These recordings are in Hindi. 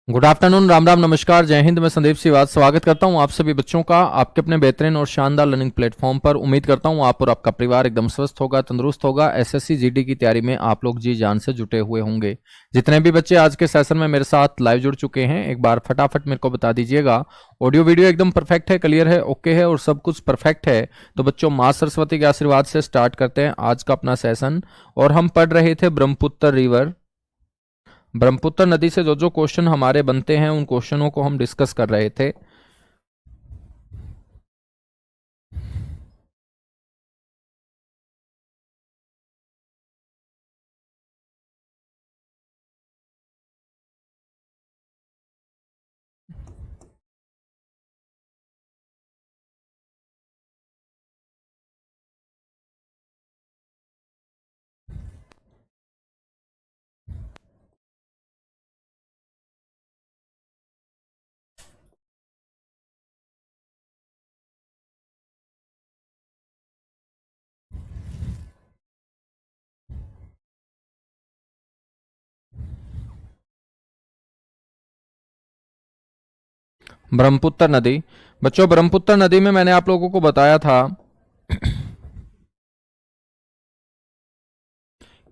गुड आफ्टरनून, राम राम, नमस्कार, जय हिंद। मैं संदीप सिवाज स्वागत करता हूं आप सभी बच्चों का आपके अपने बेहतरीन और शानदार लर्निंग प्लेटफॉर्म पर। उम्मीद करता हूं आप और आपका परिवार एकदम स्वस्थ होगा, तंदुरुस्त होगा। एसएससी जीडी की तैयारी में आप लोग जी जान से जुटे हुए होंगे। जितने भी बच्चे आज के सेशन में मेरे साथ लाइव जुड़ चुके हैं, एक बार फटाफट मेरे को बता दीजिएगा ऑडियो वीडियो एकदम परफेक्ट है, क्लियर है, ओके है और सब कुछ परफेक्ट है। तो बच्चों, माँ सरस्वती के आशीर्वाद से स्टार्ट करते हैं आज का अपना सेशन। और हम पढ़ रहे थे ब्रह्मपुत्र रिवर, ब्रह्मपुत्र नदी से जो जो क्वेश्चन हमारे बनते हैं उन क्वेश्चनों को हम डिस्कस कर रहे थे। ब्रह्मपुत्र नदी, बच्चों ब्रह्मपुत्र नदी में मैंने आप लोगों को बताया था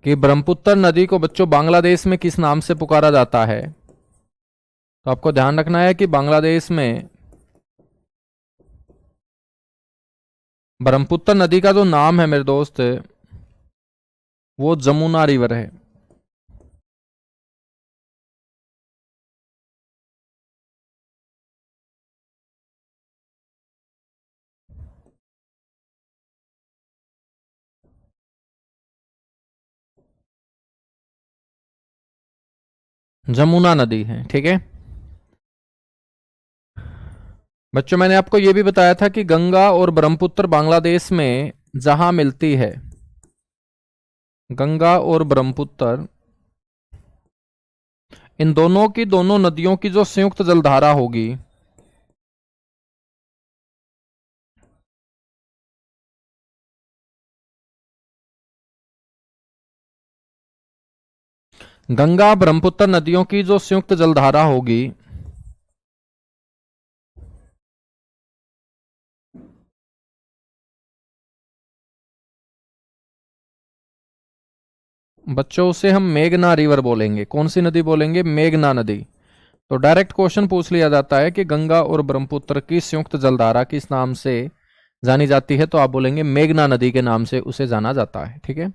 कि ब्रह्मपुत्र नदी को बच्चों बांग्लादेश में किस नाम से पुकारा जाता है। तो आपको ध्यान रखना है कि बांग्लादेश में ब्रह्मपुत्र नदी का जो नाम है मेरे दोस्त, वो जमुना रिवर है। जमुना नदी है, ठीक है बच्चों। मैंने आपको यह भी बताया था कि गंगा और ब्रह्मपुत्र बांग्लादेश में जहां मिलती है, गंगा और ब्रह्मपुत्र, इन दोनों की, दोनों नदियों की जो संयुक्त जलधारा होगी, गंगा ब्रह्मपुत्र नदियों की जो संयुक्त जलधारा होगी, बच्चों उसे हम मेघना रिवर बोलेंगे। कौन सी नदी बोलेंगे? मेघना नदी। तो डायरेक्ट क्वेश्चन पूछ लिया जाता है कि गंगा और ब्रह्मपुत्र की संयुक्त जलधारा किस नाम से जानी जाती है, तो आप बोलेंगे मेघना नदी के नाम से उसे जाना जाता है, ठीक है।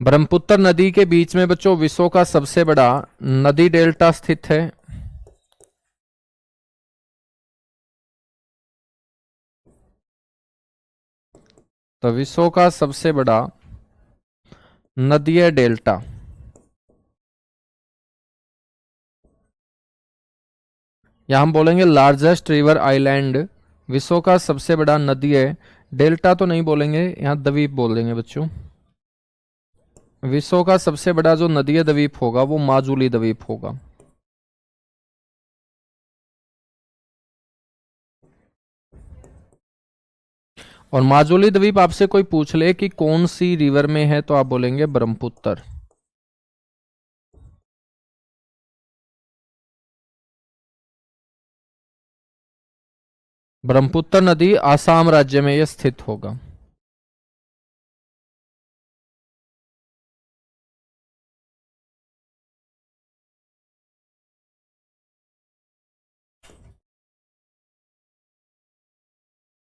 ब्रह्मपुत्र नदी के बीच में बच्चों विश्व का सबसे बड़ा नदी डेल्टा स्थित है। तो विश्व का सबसे बड़ा नदीय डेल्टा, या हम बोलेंगे लार्जेस्ट रिवर आइलैंड, विश्व का सबसे बड़ा नदीय डेल्टा तो नहीं बोलेंगे, यहां द्वीप बोल देंगे बच्चों। विश्व का सबसे बड़ा जो नदीय द्वीप होगा वो माजुली द्वीप होगा। और माजुली द्वीप आपसे कोई पूछ ले कि कौन सी रिवर में है, तो आप बोलेंगे ब्रह्मपुत्र। ब्रह्मपुत्र नदी आसाम राज्य में यह स्थित होगा।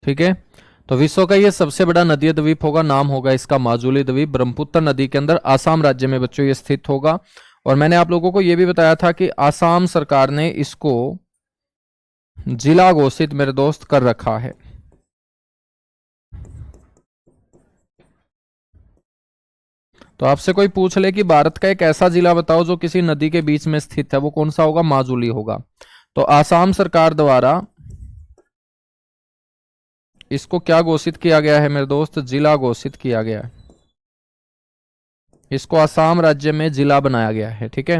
ठीक है, तो विश्व का यह सबसे बड़ा नदीय द्वीप होगा, नाम होगा इसका माजुली द्वीप। ब्रह्मपुत्र नदी के अंदर आसाम राज्य में बच्चों ये स्थित होगा। और मैंने आप लोगों को यह भी बताया था कि आसाम सरकार ने इसको जिला घोषित मेरे दोस्त कर रखा है। तो आपसे कोई पूछ ले कि भारत का एक ऐसा जिला बताओ जो किसी नदी के बीच में स्थित है, वो कौन सा होगा? माजुली होगा। तो आसाम सरकार द्वारा इसको क्या घोषित किया गया है मेरे दोस्त? जिला घोषित किया गया है। इसको आसाम राज्य में जिला बनाया गया है, ठीक है।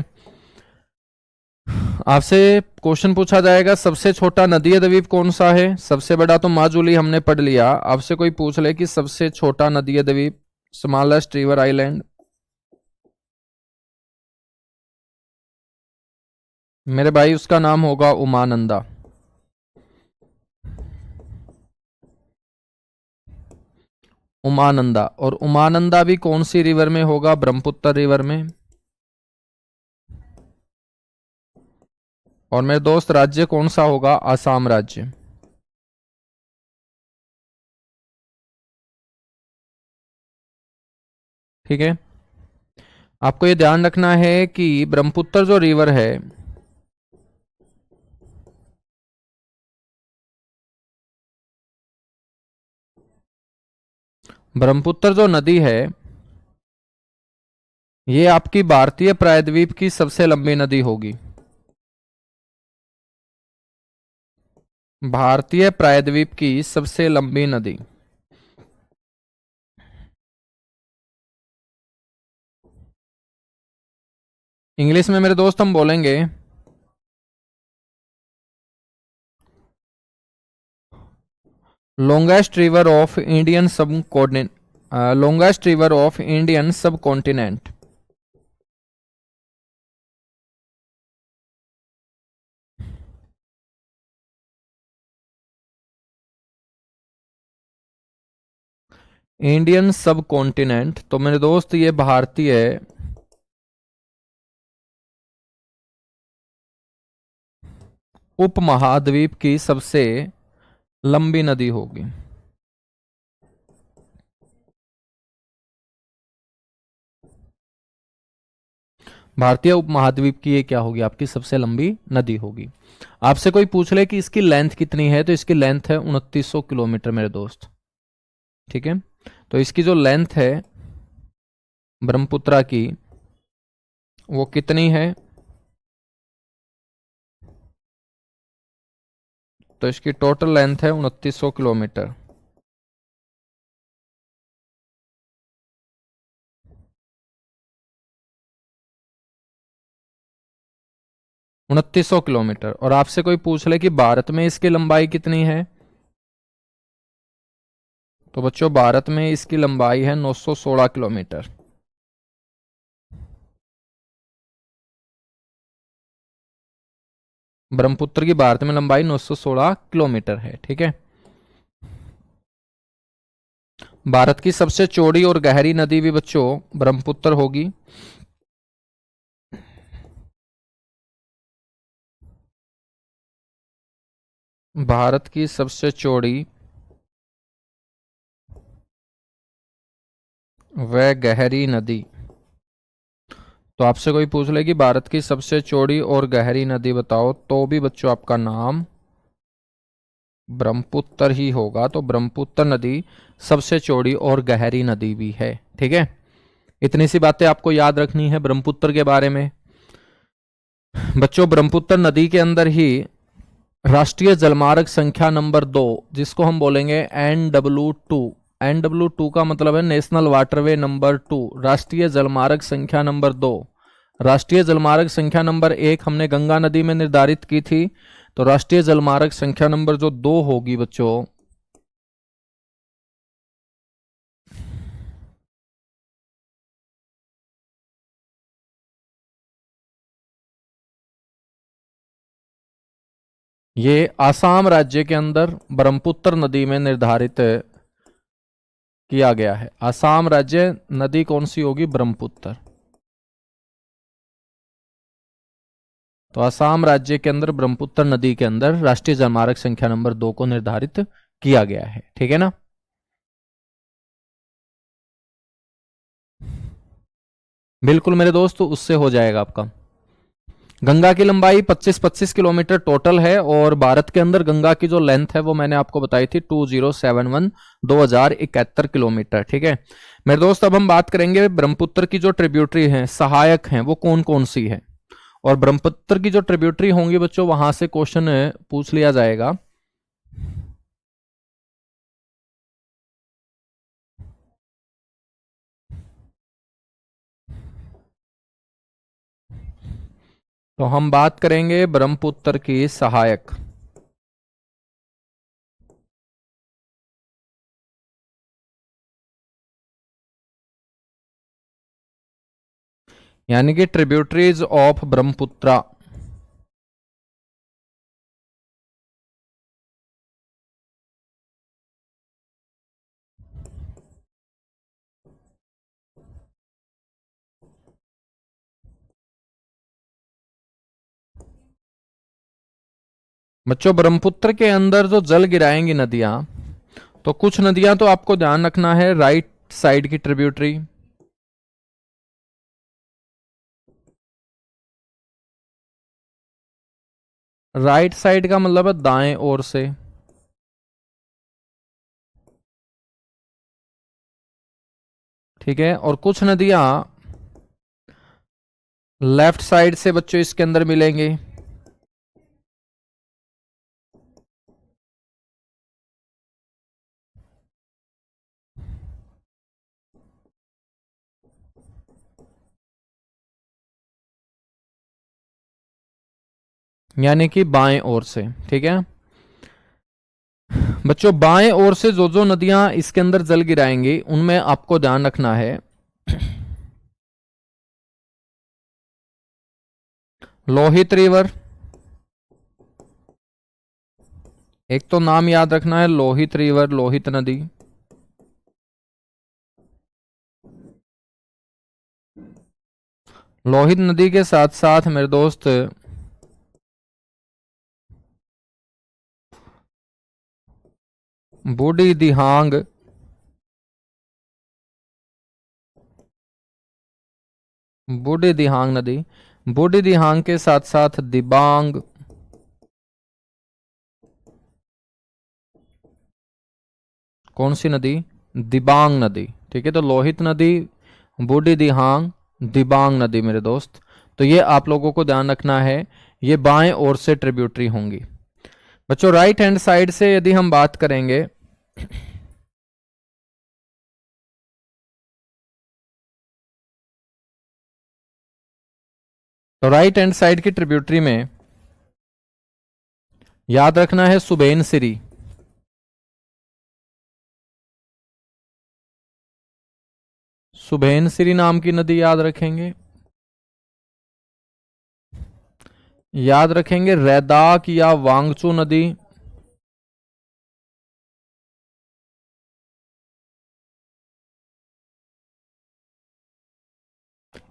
आपसे क्वेश्चन पूछा जाएगा सबसे छोटा नदीय द्वीप कौन सा है? सबसे बड़ा तो माजुली हमने पढ़ लिया। आपसे कोई पूछ ले कि सबसे छोटा नदीय द्वीप, स्मॉलेस्ट रिवर आइलैंड, मेरे भाई उसका नाम होगा उमानंदा। उमानंदा, और उमानंदा भी कौन सी रिवर में होगा? ब्रह्मपुत्र रिवर में। और मेरे दोस्त राज्य कौन सा होगा? आसाम राज्य। ठीक है, आपको ये ध्यान रखना है कि ब्रह्मपुत्र जो रिवर है, ब्रह्मपुत्र जो नदी है, ये आपकी भारतीय प्रायद्वीप की सबसे लंबी नदी होगी। भारतीय प्रायद्वीप की सबसे लंबी नदी। इंग्लिश में मेरे दोस्त हम बोलेंगे लॉन्गेस्ट रिवर ऑफ इंडियन सब continent, longest river of Indian सब कॉन्टिनेंट। इंडियन सब कॉन्टिनेंट, तो मेरे दोस्त ये भारतीय उपमहाद्वीप की सबसे लंबी नदी होगी। भारतीय उपमहाद्वीप की ये क्या होगी? आपकी सबसे लंबी नदी होगी। आपसे कोई पूछ ले कि इसकी लेंथ कितनी है, तो इसकी लेंथ है 2900 किलोमीटर मेरे दोस्त। ठीक है, तो इसकी जो लेंथ है ब्रह्मपुत्रा की, वो कितनी है? तो इसकी टोटल लेंथ है 2900 किलोमीटर। 2900 किलोमीटर। और आपसे कोई पूछ ले कि भारत में इसकी लंबाई कितनी है, तो बच्चों भारत में इसकी लंबाई है 916 किलोमीटर। ब्रह्मपुत्र की भारत में लंबाई 916 किलोमीटर है। ठीक है, भारत की सबसे चौड़ी और गहरी नदी भी बच्चों ब्रह्मपुत्र होगी। भारत की सबसे चौड़ी व गहरी नदी, तो आपसे कोई पूछ ले कि भारत की सबसे चौड़ी और गहरी नदी बताओ, तो भी बच्चों आपका नाम ब्रह्मपुत्र ही होगा। तो ब्रह्मपुत्र नदी सबसे चौड़ी और गहरी नदी भी है। ठीक है, इतनी सी बातें आपको याद रखनी है ब्रह्मपुत्र के बारे में। बच्चों ब्रह्मपुत्र नदी के अंदर ही राष्ट्रीय जलमार्ग संख्या नंबर 2, जिसको हम बोलेंगे NW2। NW2 का मतलब है नेशनल वाटरवे नंबर 2, राष्ट्रीय जलमार्ग संख्या नंबर 2। राष्ट्रीय जलमार्ग संख्या नंबर 1 हमने गंगा नदी में निर्धारित की थी, तो राष्ट्रीय जलमार्ग संख्या नंबर जो 2 होगी बच्चों, ये आसाम राज्य के अंदर ब्रह्मपुत्र नदी में निर्धारित किया गया है। आसाम राज्य नदी कौन सी होगी? ब्रह्मपुत्र। तो आसाम राज्य के अंदर ब्रह्मपुत्र नदी के अंदर राष्ट्रीय जलमार्ग संख्या नंबर 2 को निर्धारित किया गया है। ठीक है ना? बिल्कुल मेरे दोस्त, तो उससे हो जाएगा आपका। गंगा की लंबाई 25-25 किलोमीटर टोटल है, और भारत के अंदर गंगा की जो लेंथ है वो मैंने आपको बताई थी 2071 ठीक है मेरे दोस्त। अब हम बात करेंगे ब्रह्मपुत्र की जो ट्रिब्यूटरी है, सहायक हैं, वो कौन कौन सी है। और ब्रह्मपुत्र की जो ट्रिब्यूटरी होंगी बच्चों, वहां से क्वेश्चन पूछ लिया जाएगा। तो हम बात करेंगे ब्रह्मपुत्र की सहायक। यानी कि ट्रिब्यूटरीज ऑफ ब्रह्मपुत्र। बच्चों ब्रह्मपुत्र के अंदर जो जल गिराएंगी नदियां, तो कुछ नदियां तो आपको ध्यान रखना है राइट साइड की ट्रिब्यूटरी। राइट साइड का मतलब है दाएं ओर से। ठीक है, और कुछ नदियां लेफ्ट साइड से बच्चों इसके अंदर मिलेंगे। यानी कि बाएं ओर से। ठीक है बच्चों, बाएं ओर से जो जो नदियां इसके अंदर जल गिराएंगी उनमें आपको ध्यान रखना है लोहित रिवर। एक तो नाम याद रखना है लोहित रिवर, लोहित नदी। लोहित नदी के साथ साथ मेरे दोस्त बूढ़ी दिहांग, बूढ़ी दिहांग नदी, बूढ़ी दिहांग के साथ साथ दिबांग, कौन सी नदी? दिबांग नदी। ठीक है, तो लोहित नदी, बूढ़ी दिहांग, दिबांग नदी मेरे दोस्त। तो ये आप लोगों को ध्यान रखना है, ये बाएं ओर से ट्रिब्यूटरी होंगी। बच्चों राइट हैंड साइड से यदि हम बात करेंगे तो राइट हैंड साइड की ट्रिब्यूटरी में याद रखना है सुबेनसिरी। सुबेनसिरी नाम की नदी याद रखेंगे। याद रखेंगे रैदाक या वांगचू नदी।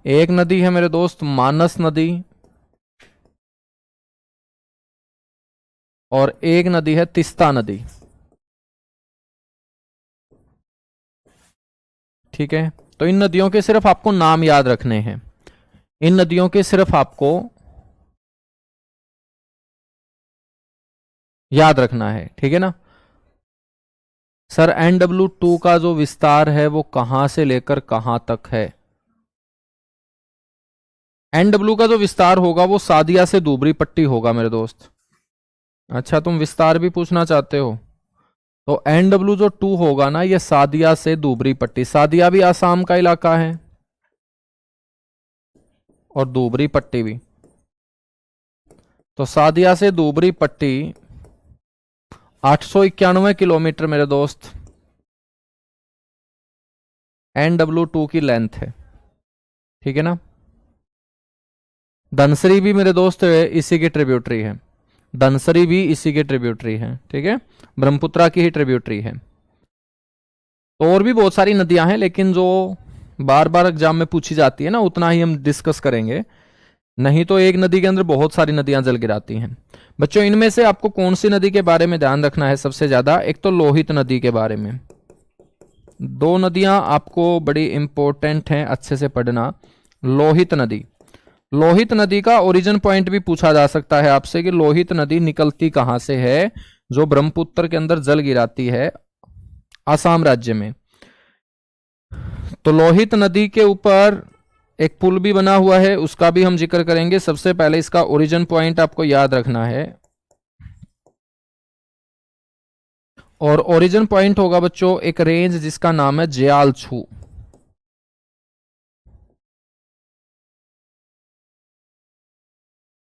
एक नदी है मेरे दोस्त मानस नदी, और एक नदी है तिस्ता नदी। ठीक है, तो इन नदियों के सिर्फ आपको नाम याद रखने हैं। इन नदियों के सिर्फ आपको याद रखना है। ठीक है ना सर? NW2 का जो विस्तार है वो कहां से लेकर कहां तक है? NW का जो विस्तार होगा वो सादिया से दूबरी पट्टी होगा मेरे दोस्त। अच्छा, तुम विस्तार भी पूछना चाहते हो? तो NW जो 2 होगा ना, ये सादिया से दूबरी पट्टी, सादिया भी आसाम का इलाका है और दूबरी पट्टी भी। तो सादिया से दूबरी पट्टी 891 किलोमीटर मेरे दोस्त NW2 की लेंथ है। ठीक है ना? धनसरी भी मेरे दोस्त इसी की ट्रिब्यूटरी है। धनसरी भी इसी की ट्रिब्यूटरी है। ठीक है, ब्रह्मपुत्रा की ही ट्रिब्यूटरी है। तो और भी बहुत सारी नदियां हैं, लेकिन जो बार बार एग्जाम में पूछी जाती है ना, उतना ही हम डिस्कस करेंगे। नहीं तो एक नदी के अंदर बहुत सारी नदियां जल गिराती हैं। बच्चों इनमें से आपको कौन सी नदी के बारे में ध्यान रखना है सबसे ज्यादा? एक तो लोहित नदी के बारे में। दो नदियां आपको बड़ी इंपॉर्टेंट हैं, अच्छे से पढ़ना। लोहित नदी, लोहित नदी का ओरिजिन पॉइंट भी पूछा जा सकता है आपसे कि लोहित नदी निकलती कहां से है, जो ब्रह्मपुत्र के अंदर जल गिराती है आसाम राज्य में। तो लोहित नदी के ऊपर एक पुल भी बना हुआ है, उसका भी हम जिक्र करेंगे। सबसे पहले इसका ओरिजिन पॉइंट आपको याद रखना है, और ओरिजिन पॉइंट होगा बच्चों एक रेंज जिसका नाम है ज्यालछू।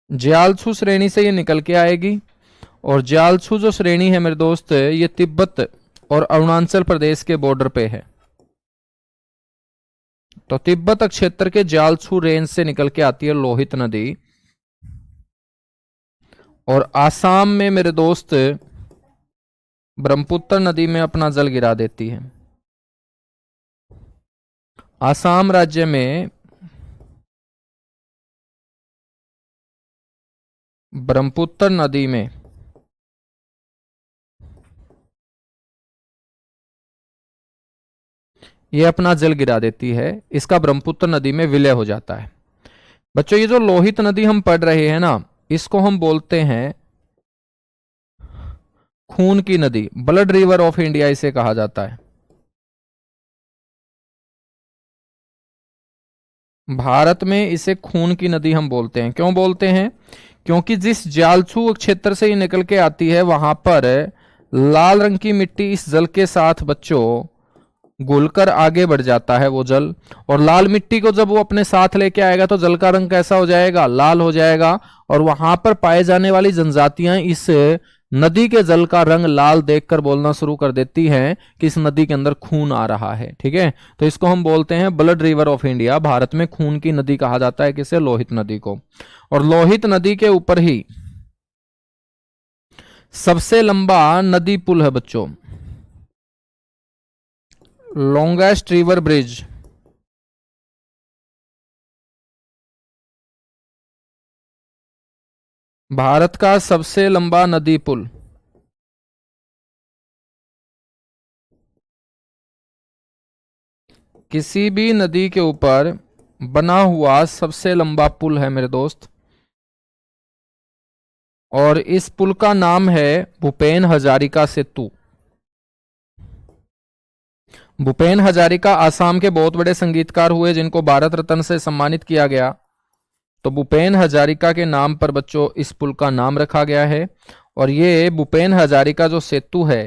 ज्यालछू श्रेणी से ये निकल के आएगी, और ज्यालछू जो श्रेणी है मेरे दोस्त, ये तिब्बत और अरुणाचल प्रदेश के बॉर्डर पे है। तो तिब्बत क्षेत्र के ज्यालछू रेंज से निकल के आती है लोहित नदी, और आसाम में मेरे दोस्त ब्रह्मपुत्र नदी में अपना जल गिरा देती है। आसाम राज्य में ब्रह्मपुत्र नदी में ये अपना जल गिरा देती है, इसका ब्रह्मपुत्र नदी में विलय हो जाता है। बच्चों ये जो लोहित नदी हम पढ़ रहे हैं ना, इसको हम बोलते हैं खून की नदी, ब्लड रिवर ऑफ इंडिया इसे कहा जाता है। भारत में इसे खून की नदी हम बोलते हैं। क्यों बोलते हैं? क्योंकि जिस जालछू क्षेत्र से ये निकल के आती है वहां पर लाल रंग की मिट्टी इस जल के साथ बच्चों घुलकर आगे बढ़ जाता है वो जल। और लाल मिट्टी को जब वो अपने साथ लेके आएगा तो जल का रंग कैसा हो जाएगा? लाल हो जाएगा। और वहां पर पाए जाने वाली जनजातियां इस नदी के जल का रंग लाल देखकर बोलना शुरू कर देती हैं कि इस नदी के अंदर खून आ रहा है। ठीक है, तो इसको हम बोलते हैं blood river of India. Bharat में खून की नदी कहा जाता है किसे? लोहित नदी को। और लोहित नदी के ऊपर ही सबसे लंबा नदी पुल है बच्चों, लॉन्गेस्ट रिवर ब्रिज। भारत का सबसे लंबा नदी पुल। किसी भी नदी के ऊपर बना हुआ सबसे लंबा पुल है मेरे दोस्त, और इस पुल का नाम है भूपेन हजारिका सेतु। भूपेन हजारिका आसाम के बहुत बड़े संगीतकार हुए जिनको भारत रत्न से सम्मानित किया गया। तो भूपेन हजारिका के नाम पर बच्चों इस पुल का नाम रखा गया है। और ये भूपेन हजारिका जो सेतु है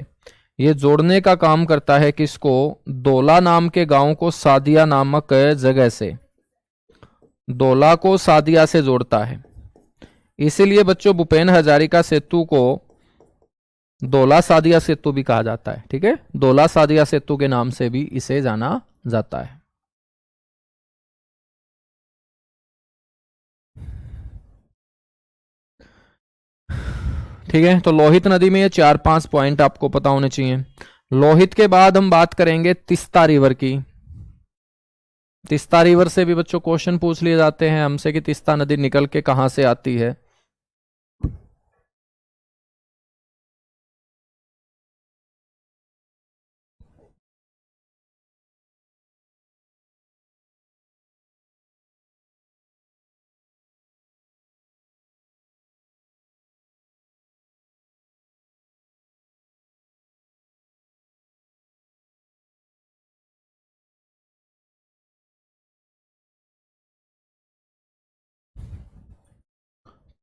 ये जोड़ने का काम करता है किसको? दोला नाम के गांव को सादिया नामक जगह से, दोला को सादिया से जोड़ता है। इसीलिए बच्चों भूपेन हजारिका सेतु को दोला सादिया सेतु भी कहा जाता है। ठीक है, दोला सादिया सेतु के नाम से भी इसे जाना जाता है। ठीक है, तो लोहित नदी में ये 4-5 पॉइंट आपको पता होने चाहिए। लोहित के बाद हम बात करेंगे तिस्ता रिवर की। तिस्ता रिवर से भी बच्चों क्वेश्चन पूछ लिए जाते हैं हमसे कि तिस्ता नदी निकल के कहां से आती है।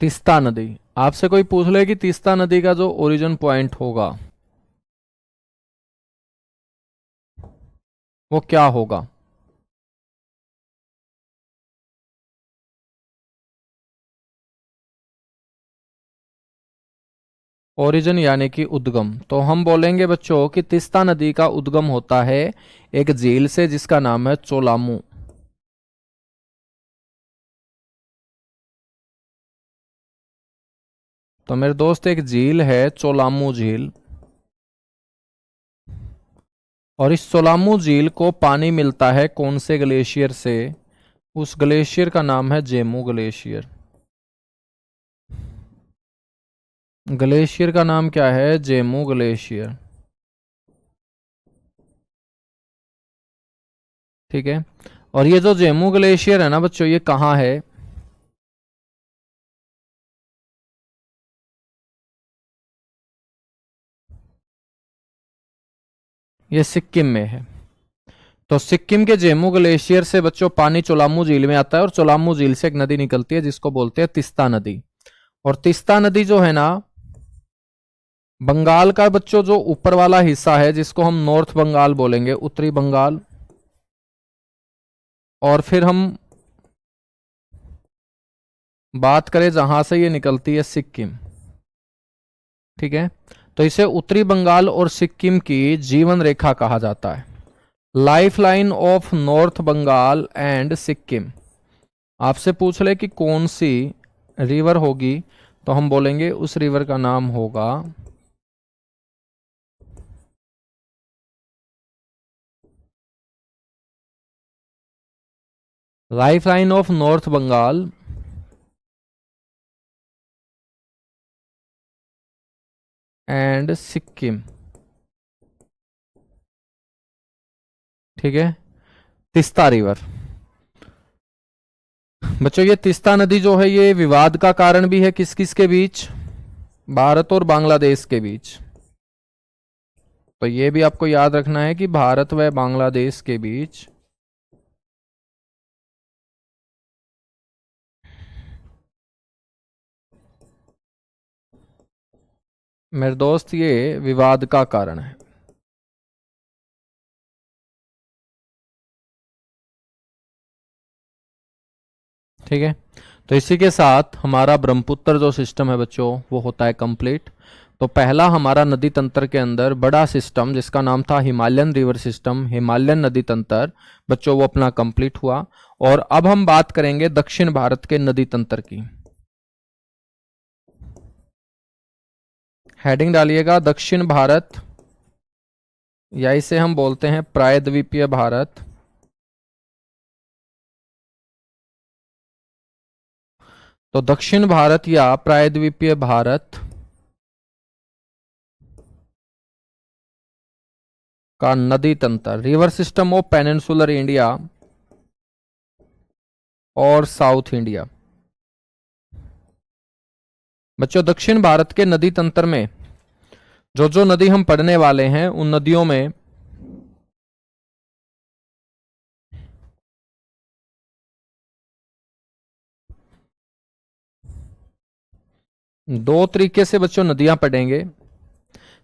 तिस्ता नदी, आपसे कोई पूछ ले कि तिस्ता नदी का जो ओरिजिन पॉइंट होगा वो क्या होगा? ओरिजिन यानी कि उद्गम, तो हम बोलेंगे बच्चों कि तिस्ता नदी का उद्गम होता है एक झील से जिसका नाम है चोलामू। तो मेरे दोस्त एक झील है चोलामू झील, और इस चोलामू झील को पानी मिलता है कौन से ग्लेशियर से? उस ग्लेशियर का नाम है जेमू ग्लेशियर। ग्लेशियर का नाम क्या है? जेमू ग्लेशियर। ठीक है, और ये जो जेमू ग्लेशियर है ना बच्चों, ये कहाँ है? ये सिक्किम में है। तो सिक्किम के जेमू ग्लेशियर से बच्चों पानी चोलामू झील में आता है, और चोलामू झील से एक नदी निकलती है जिसको बोलते हैं तिस्ता नदी। और तिस्ता नदी जो है ना, बंगाल का बच्चों जो ऊपर वाला हिस्सा है जिसको हम नॉर्थ बंगाल बोलेंगे, उत्तरी बंगाल, और फिर हम बात करें जहां से ये निकलती है सिक्किम। ठीक है, तो इसे उत्तरी बंगाल और सिक्किम की जीवन रेखा कहा जाता है, life line of north Bengal and Sikkim. आपसे पूछ ले कि कौन सी रिवर होगी, तो हम बोलेंगे उस रिवर का नाम होगा life line of north Bengal and Sikkim. ठीक है, तीस्ता रिवर। बच्चों ये तीस्ता नदी जो है ये विवाद का कारण भी है, किस किस के बीच, भारत और बांग्लादेश के बीच। तो ये भी आपको याद रखना है कि भारत व बांग्लादेश के बीच मेरे दोस्त ये विवाद का कारण है। ठीक है, तो इसी के साथ हमारा ब्रह्मपुत्र जो सिस्टम है बच्चों वो होता है कंप्लीट। तो पहला हमारा नदी तंत्र के अंदर बड़ा सिस्टम जिसका नाम था हिमालयन रिवर सिस्टम, हिमालयन नदी तंत्र बच्चों, वो अपना कंप्लीट हुआ। और अब हम बात करेंगे दक्षिण भारत के नदी तंत्र की। हेडिंग डालिएगा दक्षिण भारत, या इसे हम बोलते हैं प्रायद्वीपीय भारत। तो दक्षिण भारत या प्रायद्वीपीय भारत का नदी तंत्र, river system of peninsular India और साउथ इंडिया। बच्चों दक्षिण भारत के नदी तंत्र में जो जो नदी हम पढ़ने वाले हैं उन नदियों में दो तरीके से बच्चों नदियां पढ़ेंगे।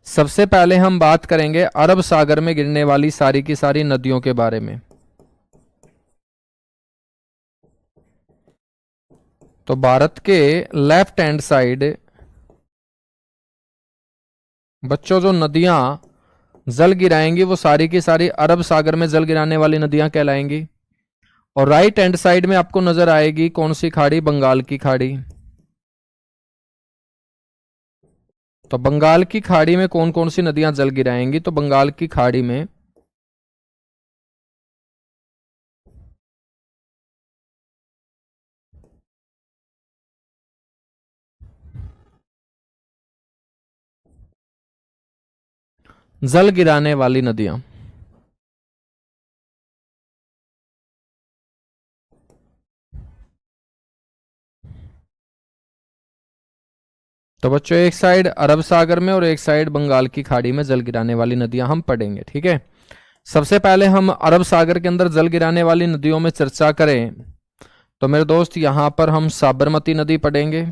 सबसे पहले हम बात करेंगे अरब सागर में गिरने वाली सारी की सारी नदियों के बारे में। तो भारत के लेफ्ट हैंड साइड बच्चों जो नदियां जल गिराएंगी वो सारी की सारी अरब सागर में जल गिराने वाली नदियां कहलाएंगी। और राइट हैंड साइड में आपको नजर आएगी कौन सी खाड़ी, बंगाल की खाड़ी। तो बंगाल की खाड़ी में कौन कौन सी नदियां जल गिराएंगी, तो बंगाल की खाड़ी में जल गिराने वाली नदियां, तो बच्चों एक साइड अरब सागर में और एक साइड बंगाल की खाड़ी में जल गिराने वाली नदियां हम पढ़ेंगे। ठीक है, सबसे पहले हम अरब सागर के अंदर जल गिराने वाली नदियों में चर्चा करें तो मेरे दोस्त यहां पर हम साबरमती नदी पढ़ेंगे।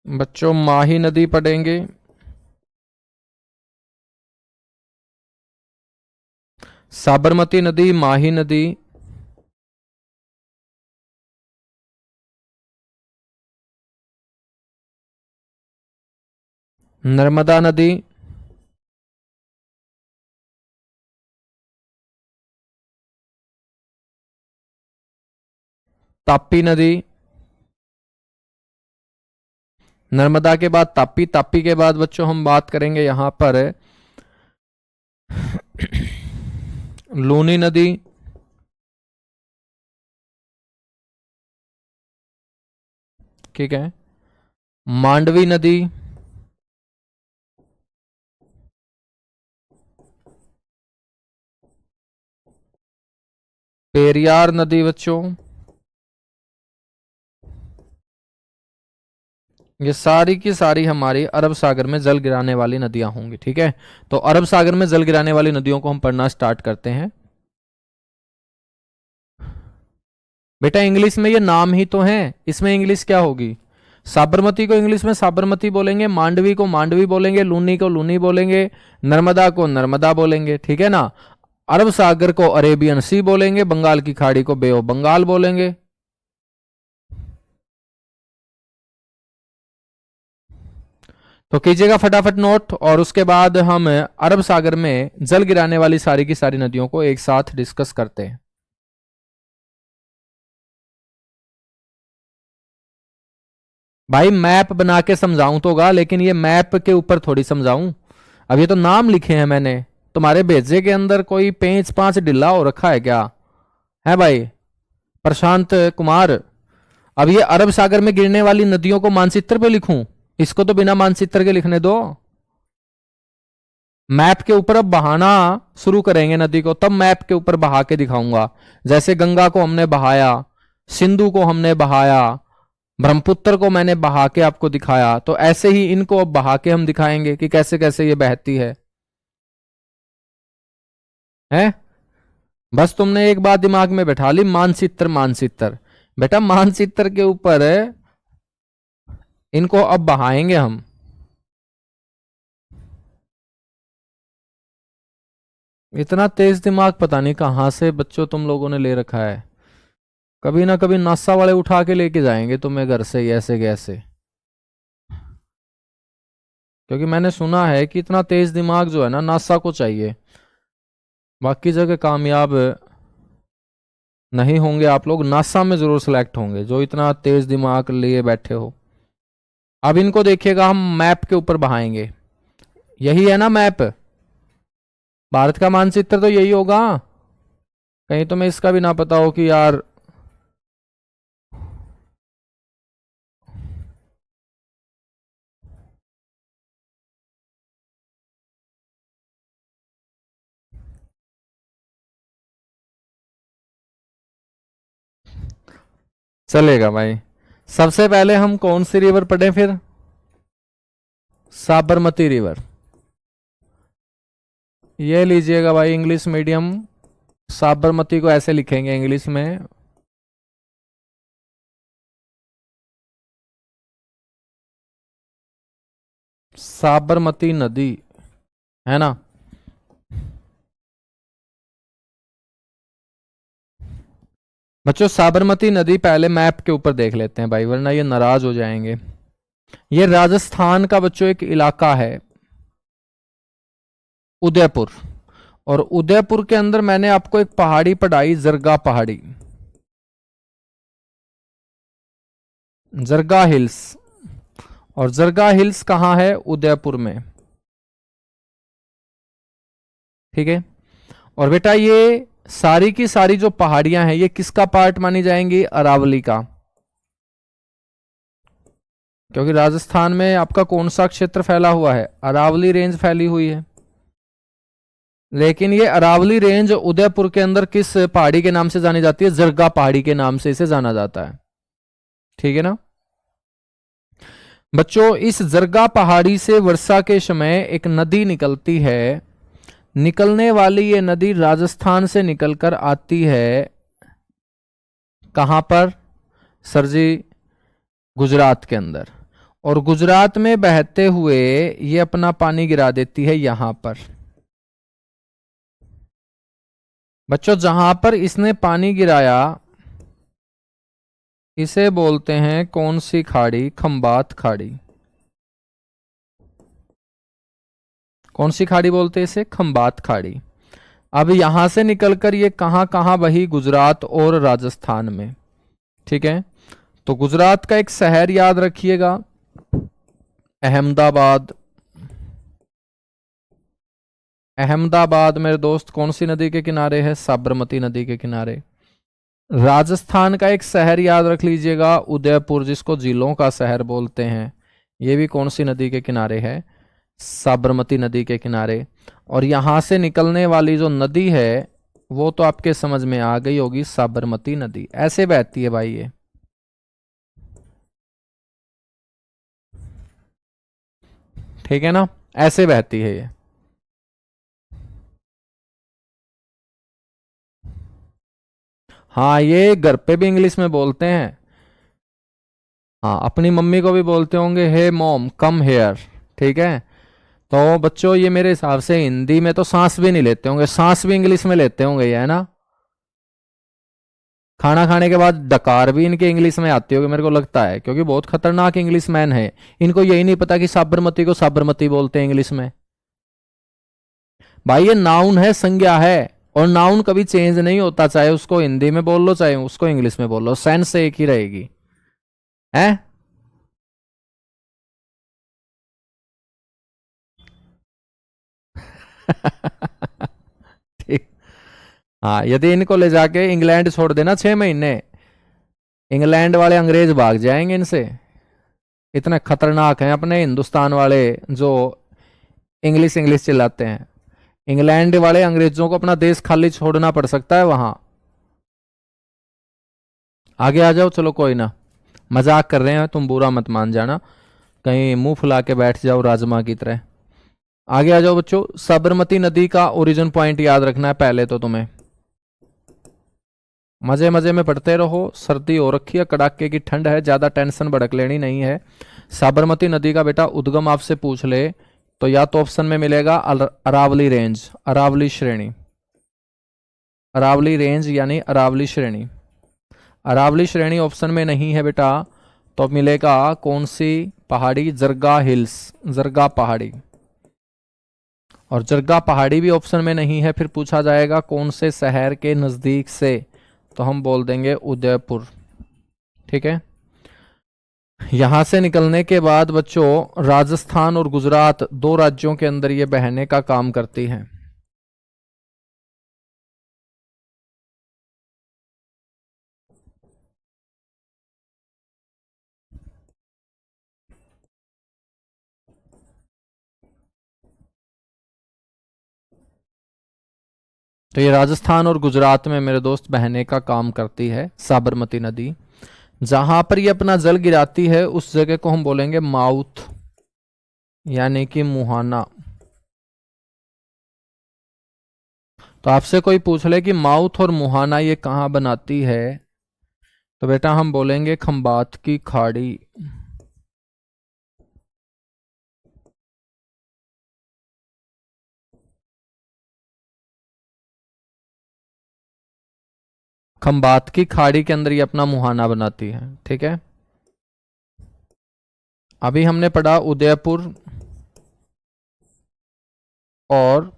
बच्चों माही नदी पढ़ेंगे। साबरमती नदी, माही नदी, नर्मदा नदी, ताप्ती नदी। नर्मदा के बाद ताप्ती, ताप्ती के बाद बच्चों हम बात करेंगे यहां पर लूनी नदी, ठीक है, मांडवी नदी, पेरियार नदी। बच्चों ये सारी की सारी हमारी अरब सागर में जल गिराने वाली नदियां होंगी। ठीक है, तो अरब सागर में जल गिराने वाली नदियों को हम पढ़ना स्टार्ट करते हैं। बेटा इंग्लिश में ये नाम ही तो है, इसमें इंग्लिश क्या होगी। साबरमती को इंग्लिश में साबरमती बोलेंगे, मांडवी को मांडवी बोलेंगे, लूनी को लूनी बोलेंगे, नर्मदा को नर्मदा बोलेंगे। ठीक है ना, अरब सागर को अरेबियन सी बोलेंगे, बंगाल की खाड़ी को बे ऑफ बंगाल बोलेंगे। तो कीजिएगा फटाफट नोट, और उसके बाद हम अरब सागर में जल गिराने वाली सारी की सारी नदियों को एक साथ डिस्कस करते हैं। भाई मैप बना के समझाऊं तो होगा, लेकिन ये मैप के ऊपर थोड़ी समझाऊं। अब ये तो नाम लिखे हैं मैंने, तुम्हारे भेजे के अंदर कोई पेंच पांच ढिल्ला हो रखा है क्या, है भाई प्रशांत कुमार। अब ये अरब सागर में गिरने वाली नदियों को मानचित्र पे लिखूं, इसको तो बिना मानचित्र के लिखने दो। मैप के ऊपर अब बहाना शुरू करेंगे नदी को, तब मैप के ऊपर बहा के दिखाऊंगा। जैसे गंगा को हमने बहाया, सिंधु को हमने बहाया, ब्रह्मपुत्र को मैंने बहा के आपको दिखाया, तो ऐसे ही इनको अब बहा के हम दिखाएंगे कि कैसे कैसे ये बहती है। हैं? बस तुमने एक बात दिमाग में बैठा ली, मानचित्र मानचित्र। बेटा मानचित्र के ऊपर इनको अब बहाएंगे हम। इतना तेज दिमाग पता नहीं कहां से बच्चों तुम लोगों ने ले रखा है। कभी ना कभी नासा वाले उठा के लेके जाएंगे तुम्हें घर से ही ऐसे कैसे। क्योंकि मैंने सुना है कि इतना तेज दिमाग जो है ना नासा को चाहिए, बाकी जगह कामयाब नहीं होंगे आप लोग, नासा में जरूर सिलेक्ट होंगे जो इतना तेज दिमाग लिए बैठे हो। अब इनको देखिएगा हम मैप के ऊपर बहाएंगे। यही है ना मैप, भारत का मानचित्र तो यही होगा। कहीं तुम्हें इसका भी ना पता हो कि यार चलेगा भाई। सबसे पहले हम कौन सी रिवर पढ़े फिर? साबरमती रिवर। ये लीजिएगा भाई इंग्लिश मीडियम, साबरमती को ऐसे लिखेंगे इंग्लिश में, साबरमती नदी, है ना। बच्चों साबरमती नदी पहले मैप के ऊपर देख लेते हैं भाई, वरना ये नाराज हो जाएंगे। ये राजस्थान का बच्चों एक इलाका है, उदयपुर। और उदयपुर के अंदर मैंने आपको एक पहाड़ी पढ़ाई, जरगा पहाड़ी, जरगा हिल्स। और जरगा हिल्स कहां है? उदयपुर में। ठीक है। और बेटा ये सारी की सारी जो पहाड़ियां हैं ये किसका पार्ट मानी जाएंगी? अरावली का। क्योंकि राजस्थान में आपका कौन सा क्षेत्र फैला हुआ है? अरावली रेंज फैली हुई है। लेकिन ये अरावली रेंज उदयपुर के अंदर किस पहाड़ी के नाम से जानी जाती है? जरगा पहाड़ी के नाम से इसे जाना जाता है। ठीक है ना बच्चों, इस जरगा पहाड़ी से वर्षा के समय एक नदी निकलती है। निकलने वाली ये नदी राजस्थान से निकलकर आती है कहां पर? सर जी, गुजरात के अंदर। और गुजरात में बहते हुए ये अपना पानी गिरा देती है यहां पर। बच्चों जहां पर इसने पानी गिराया इसे बोलते हैं कौन सी खाड़ी? खंबात खाड़ी। कौन सी खाड़ी बोलते हैं इसे? खंबात खाड़ी। अब यहां से निकलकर ये कहां कहां बही? गुजरात और राजस्थान में। ठीक है, तो गुजरात का एक शहर याद रखिएगा, अहमदाबाद। अहमदाबाद मेरे दोस्त कौन सी नदी के किनारे है? साबरमती नदी के किनारे। राजस्थान का एक शहर याद रख लीजिएगा, उदयपुर, जिसको झीलों का शहर बोलते हैं। ये भी कौन सी नदी के किनारे है? साबरमती नदी के किनारे। और यहां से निकलने वाली जो नदी है वो तो आपके समझ में आ गई होगी, साबरमती नदी। ऐसे बहती है भाई ये। ठीक है ना, ऐसे बहती है ये। हाँ, ये घर पे भी इंग्लिश में बोलते हैं। हाँ, अपनी मम्मी को भी बोलते होंगे, हे मॉम कम हेयर। ठीक है, तो बच्चों ये मेरे हिसाब से हिंदी में तो सांस भी नहीं लेते होंगे, सांस भी इंग्लिश में लेते होंगे ये, है ना। खाना खाने के बाद डकार भी इनके इंग्लिश में आती होगी मेरे को लगता है, क्योंकि बहुत खतरनाक इंग्लिश मैन है। इनको यही नहीं पता कि साबरमती को साबरमती बोलते हैं इंग्लिश में। भाई ये नाउन है, संज्ञा है। और नाउन कभी चेंज नहीं होता, चाहे उसको हिंदी में बोल लो चाहे उसको इंग्लिश में बोल लो, सेंस एक ही रहेगी। है ठीक। हाँ, यदि इनको ले जाके इंग्लैंड छोड़ देना 6 महीने, इंग्लैंड वाले अंग्रेज भाग जाएंगे इनसे, इतने खतरनाक हैं अपने हिंदुस्तान वाले जो इंग्लिश इंग्लिश चिल्लाते हैं। इंग्लैंड वाले अंग्रेजों को अपना देश खाली छोड़ना पड़ सकता है वहां। आगे आ जाओ, चलो कोई ना, मजाक कर रहे हैं, तुम बुरा मत मान जाना, कहीं मुंह फुला के बैठ जाओ राजमा की तरह। आगे आ जाओ बच्चों, साबरमती नदी का ओरिजिन पॉइंट याद रखना है पहले तो तुम्हें। मजे मजे में पढ़ते रहो, सर्दी हो रखी है, कड़ाके की ठंड है, ज्यादा टेंशन भड़क लेनी नहीं है। साबरमती नदी का बेटा उद्गम आपसे पूछ ले तो या तो ऑप्शन में मिलेगा अरावली रेंज, अरावली श्रेणी, अरावली रेंज यानी अरावली श्रेणी। अरावली श्रेणी ऑप्शन में नहीं है बेटा, तो मिलेगा कौन सी पहाड़ी, जरगा हिल्स, जरगा पहाड़ी। और जरगा पहाड़ी भी ऑप्शन में नहीं है, फिर पूछा जाएगा कौन से शहर के नजदीक से, तो हम बोल देंगे उदयपुर। ठीक है। यहां से निकलने के बाद बच्चों राजस्थान और गुजरात दो राज्यों के अंदर ये बहने का काम करती हैं। तो ये राजस्थान और गुजरात में मेरे दोस्त बहने का काम करती है साबरमती नदी। जहां पर ये अपना जल गिराती है उस जगह को हम बोलेंगे माउथ, यानी कि मुहाना। तो आपसे कोई पूछ ले कि माउथ और मुहाना ये कहां बनाती है, तो बेटा हम बोलेंगे खंबात की खाड़ी। खंबात की खाड़ी के अंदर ये अपना मुहाना बनाती है। ठीक है। अभी हमने पढ़ा उदयपुर और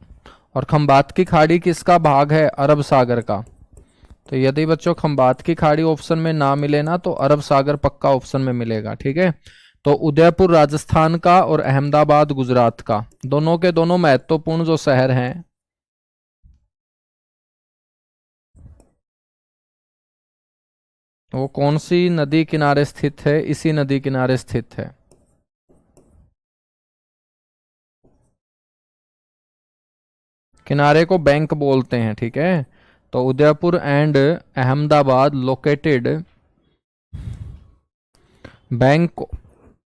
और खंबात की खाड़ी किसका भाग है, अरब सागर का। तो यदि बच्चों खंबात की खाड़ी ऑप्शन में ना मिले ना, तो अरब सागर पक्का ऑप्शन में मिलेगा। ठीक है। तो उदयपुर राजस्थान का और अहमदाबाद गुजरात का, दोनों के दोनों महत्वपूर्ण जो शहर हैं। वो कौन सी नदी किनारे स्थित है, इसी नदी किनारे स्थित है। किनारे को बैंक बोलते हैं। ठीक है। तो Udaipur and Ahmedabad located bank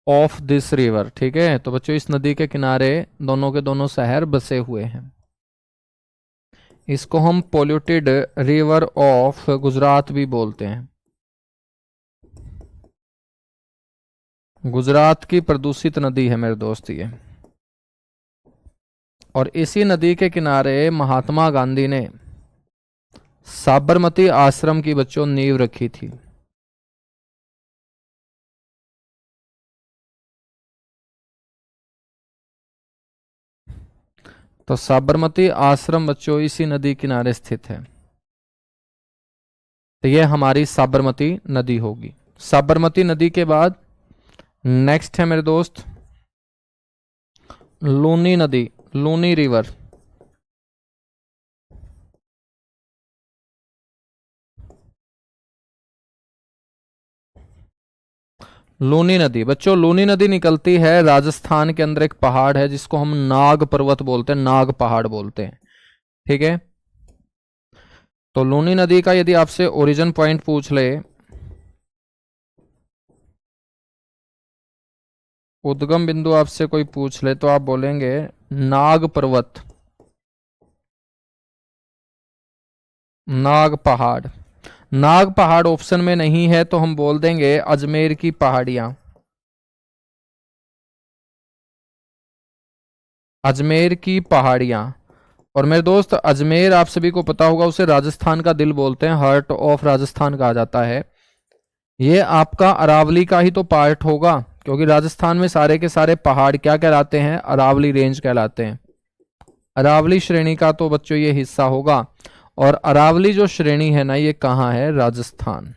of this river. ठीक है। तो बच्चों इस नदी के किनारे दोनों के दोनों शहर बसे हुए हैं। इसको हम पोल्यूटेड रिवर ऑफ गुजरात भी बोलते हैं। गुजरात की प्रदूषित नदी है मेरे दोस्त ये। और इसी नदी के किनारे महात्मा गांधी ने साबरमती आश्रम की बच्चों नींव रखी थी। तो साबरमती आश्रम बच्चों इसी नदी किनारे स्थित है। तो यह हमारी साबरमती नदी होगी। साबरमती नदी के बाद नेक्स्ट है मेरे दोस्त लूनी नदी, लूनी रिवर। लूनी नदी बच्चों, लूनी नदी निकलती है राजस्थान के अंदर, एक पहाड़ है जिसको हम नाग पर्वत बोलते हैं, नाग पहाड़ बोलते हैं। ठीक है। तो लूनी नदी का यदि आपसे ओरिजिन पॉइंट पूछ ले, उद्गम बिंदु आपसे कोई पूछ ले, तो आप बोलेंगे नाग पर्वत, नाग पहाड़। नाग पहाड़ ऑप्शन में नहीं है, तो हम बोल देंगे अजमेर की पहाड़ियां, अजमेर की पहाड़ियां। और मेरे दोस्त अजमेर आप सभी को पता होगा, उसे राजस्थान का दिल बोलते हैं, हार्ट ऑफ राजस्थान कहा जाता है। ये आपका अरावली का ही तो पार्ट होगा, क्योंकि राजस्थान में सारे के सारे पहाड़ क्या कहलाते हैं, अरावली रेंज कहलाते हैं। अरावली श्रेणी का तो बच्चों ये हिस्सा होगा। और अरावली जो श्रेणी है ना, ये कहाँ है, राजस्थान।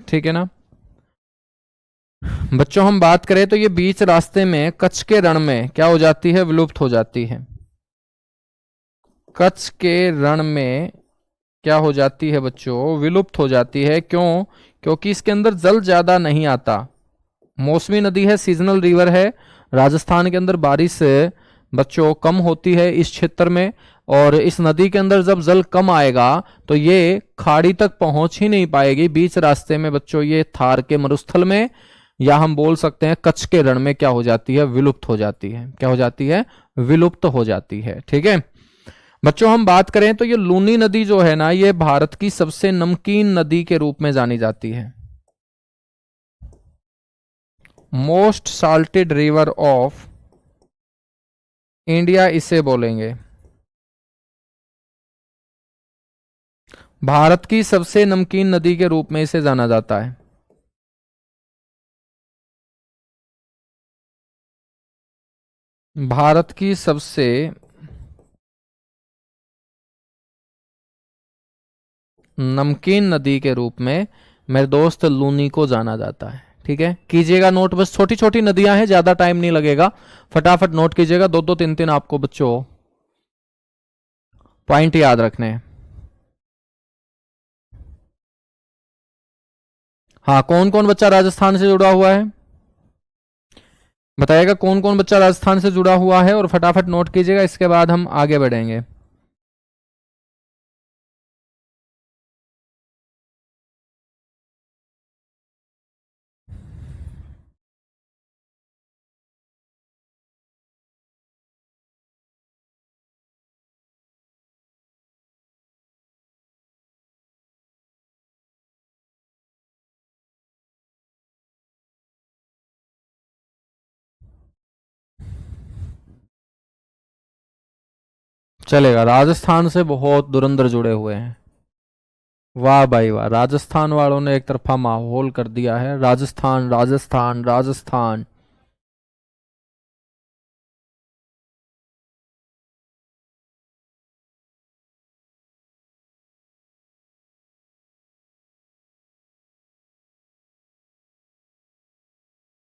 ठीक है ना। बच्चों हम बात करें तो ये बीच रास्ते में कच्छ के रण में क्या हो जाती है, विलुप्त हो जाती है। कच्छ के रण में क्या हो जाती है बच्चों, विलुप्त हो जाती है। क्यों? क्योंकि इसके अंदर जल ज्यादा नहीं आता। मौसमी नदी है, सीजनल रिवर है। राजस्थान के अंदर बारिश बच्चों कम होती है इस क्षेत्र में, और इस नदी के अंदर जब जल कम आएगा तो ये खाड़ी तक पहुंच ही नहीं पाएगी। बीच रास्ते में बच्चों ये थार के मरुस्थल में, या हम बोल सकते हैं कच्छ के रण में क्या हो जाती है, विलुप्त हो जाती है। क्या हो जाती है? विलुप्त हो जाती है। ठीक है बच्चों, हम बात करें तो ये लूनी नदी जो है ना, ये भारत की सबसे नमकीन नदी के रूप में जानी जाती है। Most salted river of India इसे बोलेंगे। भारत की सबसे नमकीन नदी के रूप में इसे जाना जाता है। भारत की सबसे नमकीन नदी के रूप में मेरे दोस्त लूनी को जाना जाता है। ठीक है, कीजिएगा नोट। बस छोटी छोटी नदियां हैं, ज्यादा टाइम नहीं लगेगा, फटाफट नोट कीजिएगा। दो दो तीन तीन आपको बच्चों पॉइंट याद रखने हैं। हाँ, कौन कौन बच्चा राजस्थान से जुड़ा हुआ है बताइएगा, कौन कौन बच्चा राजस्थान से जुड़ा हुआ है, और फटाफट नोट कीजिएगा, इसके बाद हम आगे बढ़ेंगे। चलेगा, राजस्थान से बहुत धुरंधर जुड़े हुए हैं। वाह भाई वाह, राजस्थान वालों ने एक तरफा माहौल कर दिया है। राजस्थान राजस्थान राजस्थान।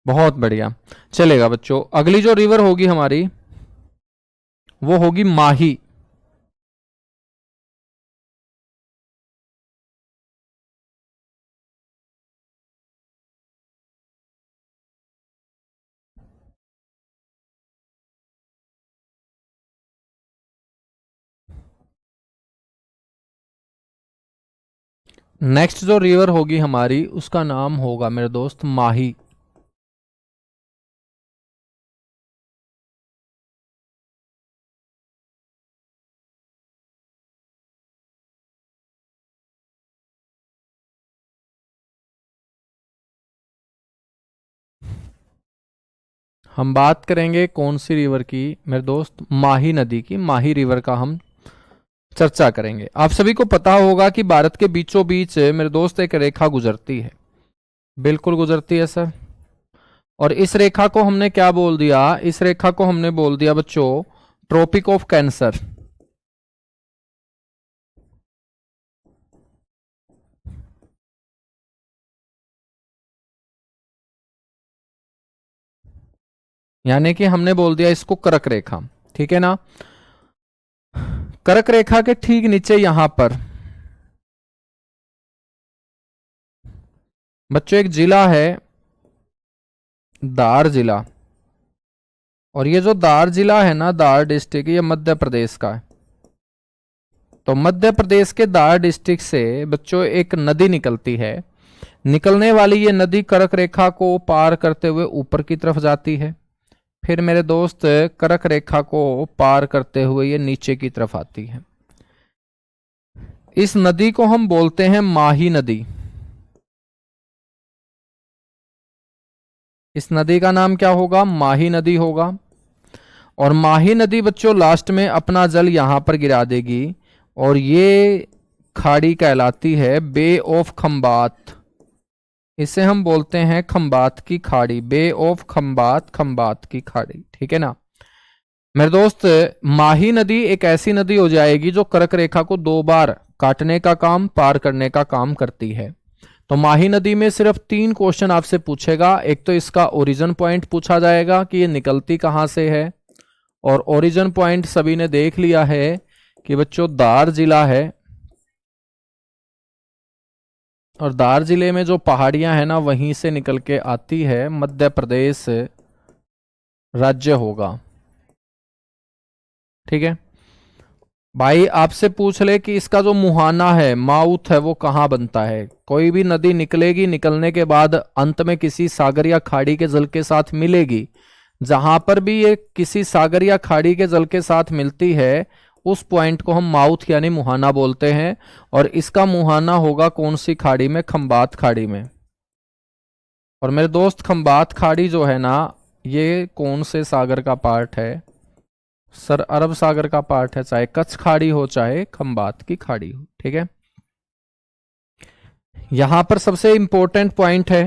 बहुत बढ़िया। चलेगा बच्चों, अगली जो रिवर होगी हमारी वो होगी माही। नेक्स्ट जो रिवर होगी हमारी उसका नाम होगा मेरे दोस्त माही। हम बात करेंगे कौन सी रिवर की मेरे दोस्त, माही नदी की। माही रिवर का हम चर्चा करेंगे। आप सभी को पता होगा कि भारत के बीचों बीच मेरे दोस्त एक रेखा गुजरती है। बिल्कुल गुजरती है सर। और इस रेखा को हमने क्या बोल दिया? इस रेखा को हमने बोल दिया बच्चों ट्रॉपिक ऑफ कैंसर। यानी कि हमने बोल दिया इसको कर्क रेखा। ठीक है ना? कर्क रेखा के ठीक नीचे यहां पर बच्चों एक जिला है, दार जिला। और ये जो दार जिला है ना, दार डिस्ट्रिक्ट, ये मध्य प्रदेश का है। तो मध्य प्रदेश के दार डिस्ट्रिक्ट से बच्चों एक नदी निकलती है। निकलने वाली ये नदी कर्क रेखा को पार करते हुए ऊपर की तरफ जाती है। फिर मेरे दोस्त कर्क रेखा को पार करते हुए ये नीचे की तरफ आती है। इस नदी को हम बोलते हैं माही नदी। इस नदी का नाम क्या होगा? माही नदी होगा। और माही नदी बच्चों लास्ट में अपना जल यहां पर गिरा देगी, और ये खाड़ी कहलाती है बे ऑफ खंबात। इसे हम बोलते हैं खंबात की खाड़ी, बे ऑफ खंबात, खंबात की खाड़ी। ठीक है ना मेरे दोस्त? माही नदी एक ऐसी नदी हो जाएगी जो कर्क रेखा को 2 बार काटने का काम, पार करने का काम करती है। तो माही नदी में सिर्फ 3 क्वेश्चन आपसे पूछेगा। एक तो इसका ओरिजिन पॉइंट पूछा जाएगा कि ये निकलती कहां से है, और ओरिजिन पॉइंट सभी ने देख लिया है कि बच्चों धार जिला है, और धार जिले में जो पहाड़ियां हैं ना वहीं से निकल के आती है, मध्य प्रदेश राज्य होगा। ठीक है भाई, आपसे पूछ ले कि इसका जो मुहाना है, माउथ है, वो कहाँ बनता है। कोई भी नदी निकलेगी, निकलने के बाद अंत में किसी सागर या खाड़ी के जल के साथ मिलेगी। जहां पर भी ये किसी सागर या खाड़ी के जल के साथ मिलती है उस पॉइंट को हम माउथ यानी मुहाना बोलते हैं। और इसका मुहाना होगा कौन सी खाड़ी में? खंबात खाड़ी में। और मेरे दोस्त खंबात खाड़ी जो है ना, ये कौन से सागर का पार्ट है? सर अरब सागर का पार्ट है, चाहे कच्छ खाड़ी हो चाहे खंबात की खाड़ी हो। ठीक है, यहां पर सबसे इंपॉर्टेंट पॉइंट है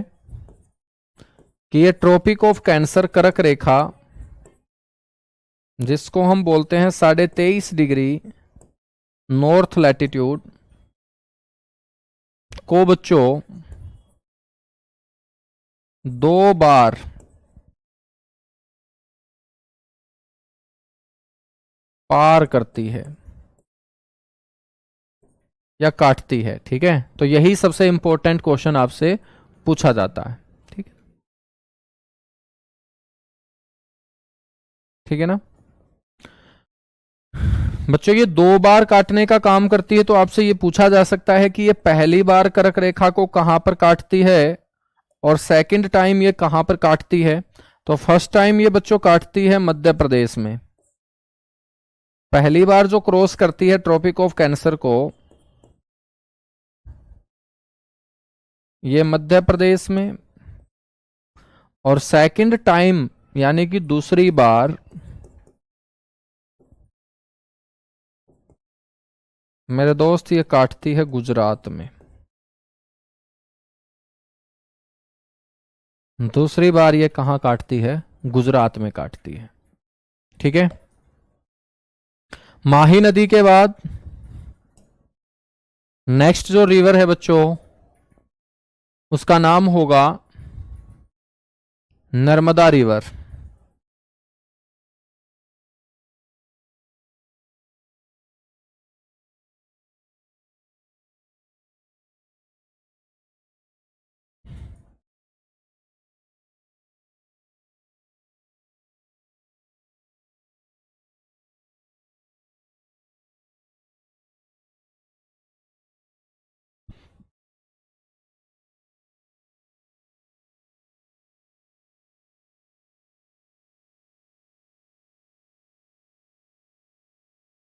कि ये ट्रॉपिक ऑफ कैंसर कर्क रेखा, जिसको हम बोलते हैं 23.5 डिग्री नॉर्थ लैटिट्यूड, को बच्चों 2 बार पार करती है या काटती है। ठीक है, तो यही सबसे इंपॉर्टेंट क्वेश्चन आपसे पूछा जाता है। ठीक है, ठीक है ना बच्चों, ये 2 बार काटने का काम करती है। तो आपसे ये पूछा जा सकता है कि ये पहली बार कर्क रेखा को कहां पर काटती है और सेकंड टाइम ये कहां पर काटती है। तो फर्स्ट टाइम ये बच्चों काटती है मध्य प्रदेश में। पहली बार जो क्रॉस करती है ट्रॉपिक ऑफ कैंसर को, ये मध्य प्रदेश में। और सेकंड टाइम यानी कि दूसरी बार मेरे दोस्त ये काटती है गुजरात में। दूसरी बार ये कहां काटती है? गुजरात में काटती है। ठीक है, माही नदी के बाद नेक्स्ट जो रिवर है बच्चों, उसका नाम होगा नर्मदा रिवर।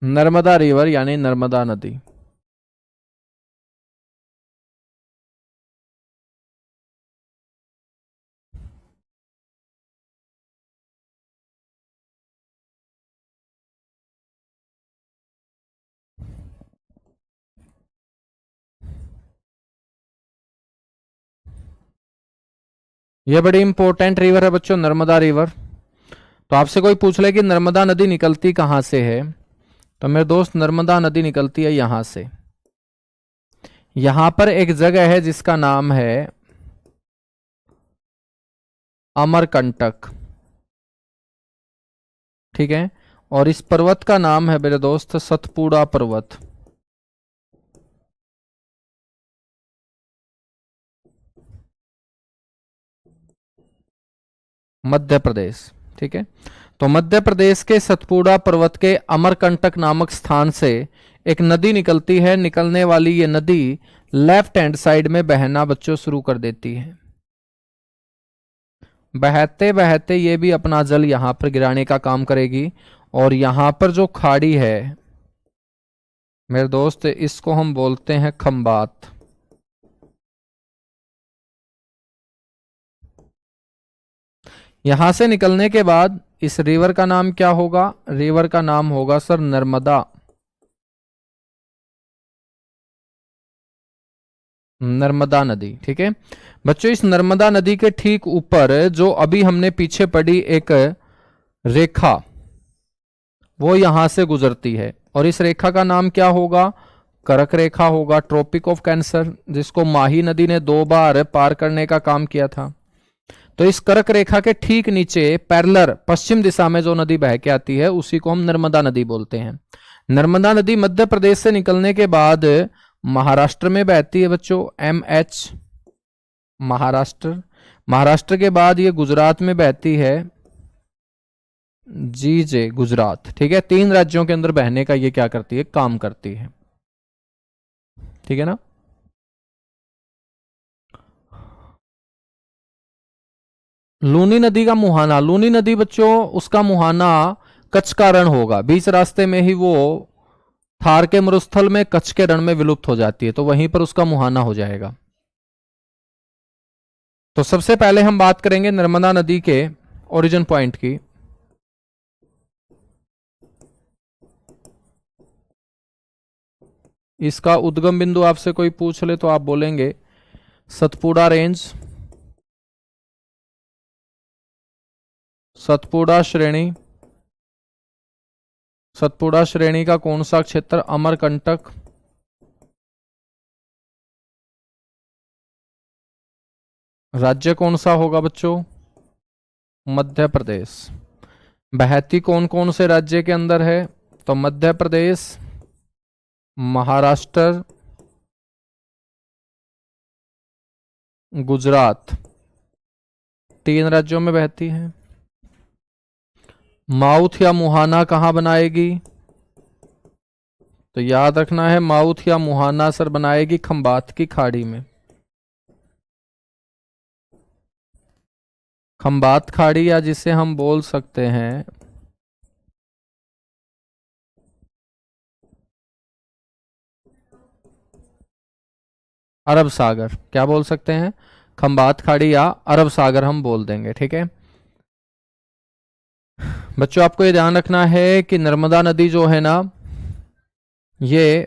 नर्मदा रिवर यानी नर्मदा नदी। यह बड़ी इंपॉर्टेंट रिवर है बच्चों, नर्मदा रिवर। तो आपसे कोई पूछ ले कि नर्मदा नदी निकलती कहां से है, तो मेरे दोस्त नर्मदा नदी निकलती है यहां से। यहां पर एक जगह है जिसका नाम है अमरकंटक। ठीक है, और इस पर्वत का नाम है मेरे दोस्त सतपुड़ा पर्वत। मध्य प्रदेश। ठीक है, तो मध्य प्रदेश के सतपुड़ा पर्वत के अमरकंटक नामक स्थान से एक नदी निकलती है। निकलने वाली ये नदी लेफ्ट हैंड साइड में बहना बच्चों शुरू कर देती है। बहते बहते ये भी अपना जल यहां पर गिराने का काम करेगी। और यहां पर जो खाड़ी है मेरे दोस्त, इसको हम बोलते हैं खंबात। यहां से निकलने के बाद इस रिवर का नाम क्या होगा? रिवर का नाम होगा सर नर्मदा। नर्मदा नदी। ठीक है बच्चों, इस नर्मदा नदी के ठीक ऊपर जो अभी हमने पीछे पड़ी एक रेखा, वो यहां से गुजरती है। और इस रेखा का नाम क्या होगा? कर्क रेखा होगा, ट्रॉपिक ऑफ कैंसर, जिसको माही नदी ने 2 बार पार करने का काम किया था। तो इस कर्क रेखा के ठीक नीचे पैरेलल पश्चिम दिशा में जो नदी बह के आती है उसी को हम नर्मदा नदी बोलते हैं। नर्मदा नदी मध्य प्रदेश से निकलने के बाद महाराष्ट्र में बहती है बच्चों, MH, महाराष्ट्र। महाराष्ट्र के बाद ये गुजरात में बहती है, GJ, गुजरात। ठीक है, 3 राज्यों के अंदर बहने का ये क्या करती है, काम करती है। ठीक है ना। लूनी नदी का मुहाना, लूनी नदी बच्चों उसका मुहाना कच्छ का रण होगा। बीच रास्ते में ही वो थार के मरुस्थल में कच्छ के रण में विलुप्त हो जाती है, तो वहीं पर उसका मुहाना हो जाएगा। तो सबसे पहले हम बात करेंगे नर्मदा नदी के ओरिजिन पॉइंट की। इसका उद्गम बिंदु आपसे कोई पूछ ले तो आप बोलेंगे सतपुड़ा रेंज, सतपुड़ा श्रेणी। सतपुड़ा श्रेणी का कौन सा क्षेत्र, अमरकंटक। राज्य कौन सा होगा बच्चों, मध्य प्रदेश। बहती कौन कौन से राज्य के अंदर है, तो मध्य प्रदेश, महाराष्ट्र, गुजरात, 3 राज्यों में बहती है। माउथ या मुहाना कहां बनाएगी, तो याद रखना है माउथ या मुहाना सर बनाएगी खंबात की खाड़ी में। खंबात खाड़ी, या जिसे हम बोल सकते हैं अरब सागर, क्या बोल सकते हैं, खंबात खाड़ी या अरब सागर हम बोल देंगे। ठीक है बच्चों, आपको ये ध्यान रखना है कि नर्मदा नदी जो है ना, ये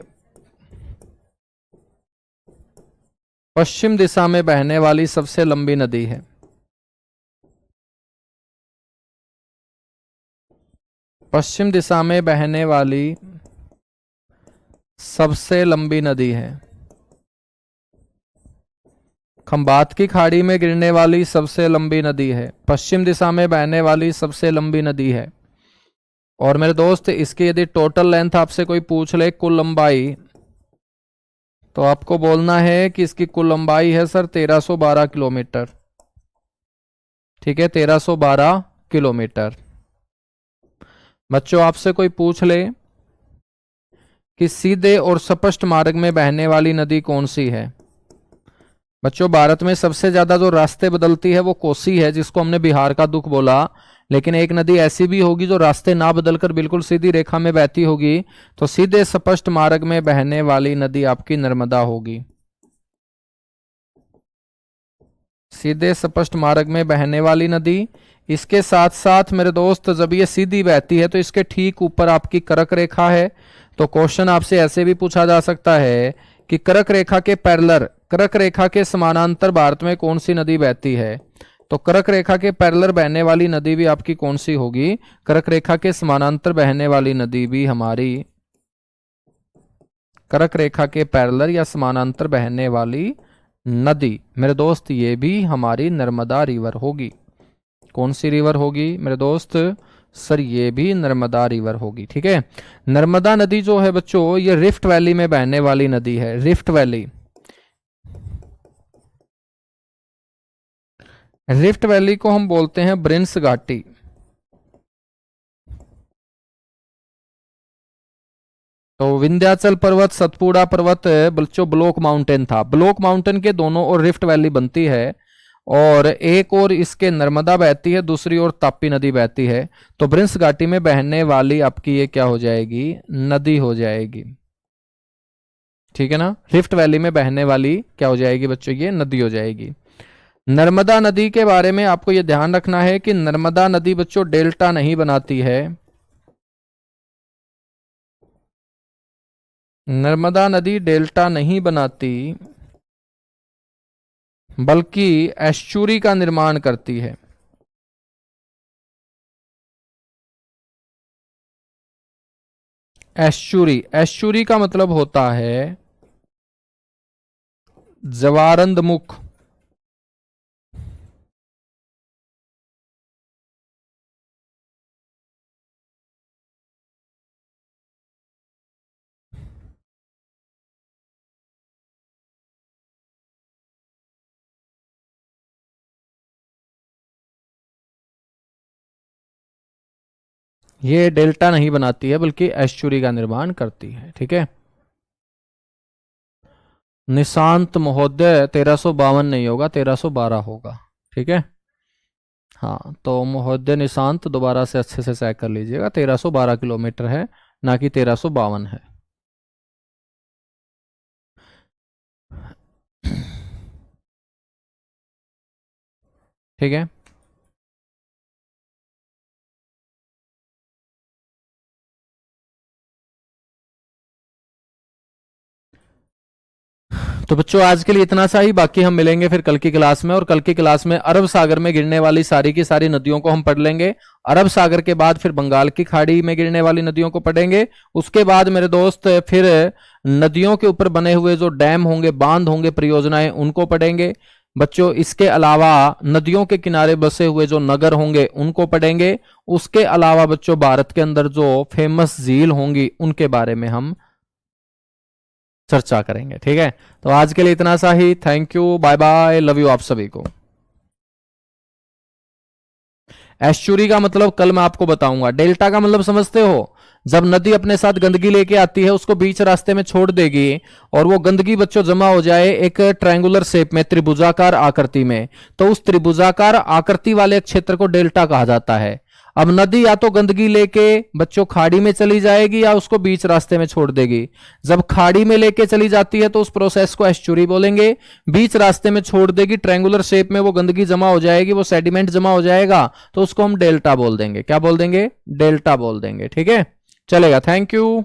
पश्चिम दिशा में बहने वाली सबसे लंबी नदी है। पश्चिम दिशा में बहने वाली सबसे लंबी नदी है। खंबात की खाड़ी में गिरने वाली सबसे लंबी नदी है, पश्चिम दिशा में बहने वाली सबसे लंबी नदी है। और मेरे दोस्त, इसकी यदि टोटल लेंथ आपसे कोई पूछ ले, कुल लंबाई, तो आपको बोलना है कि इसकी कुल लंबाई है सर 1312 किलोमीटर। ठीक है, 1312 किलोमीटर। बच्चों, आपसे कोई पूछ ले कि सीधे और स्पष्ट मार्ग में बहने वाली नदी कौन सी है। बच्चों, भारत में सबसे ज्यादा जो रास्ते बदलती है वो कोसी है, जिसको हमने बिहार का दुख बोला। लेकिन एक नदी ऐसी भी होगी जो रास्ते ना बदलकर बिल्कुल सीधी रेखा में बहती होगी, तो सीधे स्पष्ट मार्ग में बहने वाली नदी आपकी नर्मदा होगी। सीधे स्पष्ट मार्ग में बहने वाली नदी। इसके साथ साथ मेरे दोस्त, जब ये सीधी बहती है तो इसके ठीक ऊपर आपकी कर्क रेखा है। तो क्वेश्चन आपसे ऐसे भी पूछा जा सकता है कि कर्क रेखा के पैरेलल, कर्क रेखा के समानांतर भारत में कौन सी नदी बहती है। तो कर्क रेखा के पैरेलल बहने वाली नदी भी आपकी कौन सी होगी, कर्क रेखा के समानांतर बहने वाली नदी भी हमारी, कर्क रेखा के पैरेलल या समानांतर बहने वाली नदी मेरे दोस्त, ये भी हमारी नर्मदा रिवर होगी। कौन सी रिवर होगी मेरे दोस्त, सर ये भी नर्मदा रिवर होगी। ठीक है, नर्मदा नदी जो है बच्चों, ये रिफ्ट वैली में बहने वाली नदी है। रिफ्ट वैली, रिफ्ट वैली को हम बोलते हैं ब्रिंस घाटी। तो विंध्याचल पर्वत, सतपुड़ा पर्वत बच्चों ब्लॉक माउंटेन था। ब्लॉक माउंटेन के दोनों ओर रिफ्ट वैली बनती है, और एक और इसके नर्मदा बहती है, दूसरी ओर तापी नदी बहती है। तो ब्रिंस घाटी में बहने वाली आपकी ये क्या हो जाएगी, नदी हो जाएगी। ठीक है ना, रिफ्ट वैली में बहने वाली क्या हो जाएगी बच्चों, ये नदी हो जाएगी। नर्मदा नदी के बारे में आपको ये ध्यान रखना है कि नर्मदा नदी बच्चों डेल्टा नहीं बनाती है। नर्मदा नदी डेल्टा नहीं बनाती, बल्कि एस्चुरी का निर्माण करती है। एस्चुरी, एस्चुरी का मतलब होता है जवारंदमुख। ये डेल्टा नहीं बनाती है बल्कि एस्चुरी का निर्माण करती है। ठीक है, निशांत महोदय 1352 नहीं होगा, 1312 होगा। ठीक है, हाँ तो महोदय निशांत दोबारा से अच्छे से चेक कर लीजिएगा, 1312 किलोमीटर है, ना कि 1352 है। ठीक है, तो बच्चों आज के लिए इतना सा ही, बाकी हम मिलेंगे फिर कल की क्लास में। और कल की क्लास में अरब सागर में गिरने वाली सारी की सारी नदियों को हम पढ़ लेंगे। अरब सागर के बाद फिर बंगाल की खाड़ी में गिरने वाली नदियों को पढ़ेंगे। उसके बाद मेरे दोस्त फिर नदियों के ऊपर बने हुए जो डैम होंगे, बांध होंगे, परियोजनाएं, उनको पढ़ेंगे बच्चों। इसके अलावा नदियों के किनारे बसे हुए जो नगर होंगे उनको पढ़ेंगे। उसके अलावा बच्चों भारत के अंदर जो फेमस झील होंगी उनके बारे में हम चर्चा करेंगे। ठीक है, तो आज के लिए इतना सा ही। Thank you, bye bye, love you आप सभी को। एस्चुरी का मतलब कल मैं आपको बताऊंगा। डेल्टा का मतलब समझते हो, जब नदी अपने साथ गंदगी लेके आती है, उसको बीच रास्ते में छोड़ देगी और वो गंदगी बच्चों जमा हो जाए एक ट्रायंगुलर शेप में, त्रिभुजाकार आकृति में, तो उस त्रिभुजाकार आकृति वाले क्षेत्र को डेल्टा कहा जाता है। अब नदी या तो गंदगी लेके बच्चों खाड़ी में चली जाएगी या उसको बीच रास्ते में छोड़ देगी। जब खाड़ी में लेके चली जाती है तो उस प्रोसेस को एस्चुरी बोलेंगे। बीच रास्ते में छोड़ देगी, ट्रायंगुलर शेप में वो गंदगी जमा हो जाएगी, वो सेडिमेंट जमा हो जाएगा, तो उसको हम डेल्टा बोल देंगे। क्या बोल देंगे? डेल्टा बोल देंगे। ठीक है, चलेगा। Thank you.